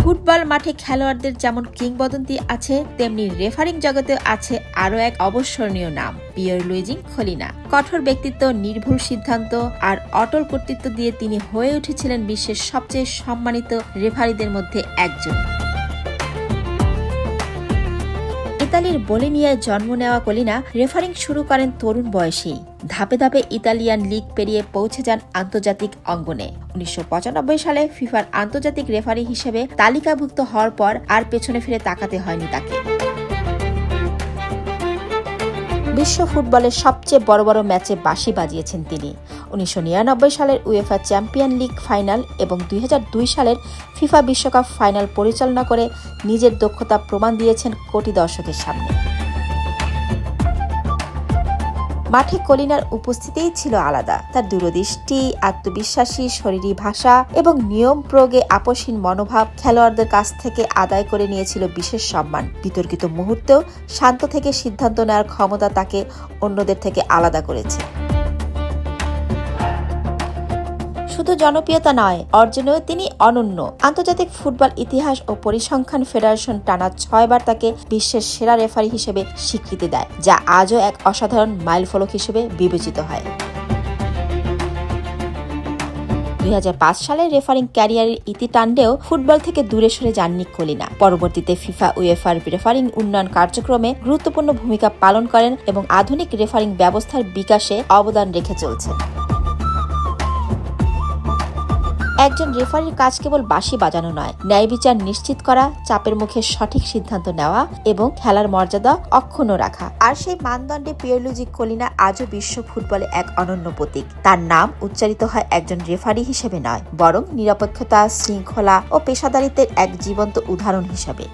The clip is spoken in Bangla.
ফুটবল মাঠে খেলোয়াড়দের যেমন কিংবদন্তি আছে, তেমনি রেফারিং জগতে আছে আরও এক অবিস্মরণীয় নাম, পিয়েরলুইজি কলিনা। কঠোর ব্যক্তিত্ব, নির্ভুল সিদ্ধান্ত আর অটল কর্তৃত্ব দিয়ে তিনি হয়ে উঠেছিলেন বিশ্বের সবচেয়ে সম্মানিত রেফারিদের মধ্যে একজন। ইতালির বোলেনিয়ায় জন্ম নেওয়া কলিনা রেফারিং শুরু করেন তরুণ বয়সেই। ধাপে ধাপে ইতালিয়ান লিগ পেরিয়ে পৌঁছে যান আন্তর্জাতিক অঙ্গনে। 1995 সালে ফিফার আন্তর্জাতিক রেফারি হিসেবে তালিকাভুক্ত হওয়ার পর আর পেছনে ফিরে তাকাতে হয়নি তাকে। বিশ্ব ফুটবলের সবচেয়ে বড় বড় ম্যাচে বাঁশি বাজিয়েছেন তিনি। 1999 সালের উয়েফা চ্যাম্পিয়ন লিগ ফাইনাল এবং 2002 সালের ফিফা বিশ্বকাপ ফাইনাল পরিচালনা করে নিজের দক্ষতা প্রমাণ দিয়েছেন কোটি দর্শকের সামনে। মাঠে কলিনার উপস্থিতিই ছিল আলাদা। তার দূরদৃষ্টি, আত্মবিশ্বাসী শরীরী ভাষা এবং নিয়ম প্রয়োগে আপোষহীন মনোভাব খেলোয়াড়দের কাছ থেকে আদায় করে নিয়েছিল বিশেষ সম্মান। বিতর্কিত মুহূর্তেও শান্ত থেকে সিদ্ধান্ত নেওয়ার ক্ষমতা তাকে অন্যদের থেকে আলাদা করেছে। শুধু জনপ্রিয়তা নয়, অর্জনেও তিনি অনন্য। আন্তর্জাতিক ফুটবল ইতিহাস ও পরিসংখ্যান ফেডারেশন টানা 6 বার তাকে বিশ্বের সেরা রেফারি হিসেবে স্বীকৃতি দেয়, যা আজও এক অসাধারণ মাইলফলক হিসেবে বিবেচিত হয়। 2005 সালে রেফারিং ক্যারিয়ারের ইতি টানলেও ফুটবল থেকে দূরে সরে যাননি কলিনা। পরবর্তীতে ফিফা উয়েফার রেফারিং উন্নয়ন কার্যক্রমে গুরুত্বপূর্ণ ভূমিকা পালন করেন এবং আধুনিক রেফারিং ব্যবস্থার বিকাশে অবদান রেখে চলছেন। একজন রেফারির কাজ কেবল বাঁশি বাজানো নয়, ন্যায় বিচার নিশ্চিত করা, চাপের মুখে সঠিক সিদ্ধান্ত নেওয়া এবং খেলার মর্যাদা অক্ষুণ্ণ রাখা। আর সেই মানদণ্ডে পিয়েরলুইজি কলিনা আজও বিশ্ব ফুটবলে এক অনন্য প্রতীক। তার নাম উচ্চারিত হয় একজন রেফারি হিসেবে নয়, বরং নিরপেক্ষতা, শৃঙ্খলা ও পেশাদারিত্বের এক জীবন্ত উদাহরণ হিসেবে।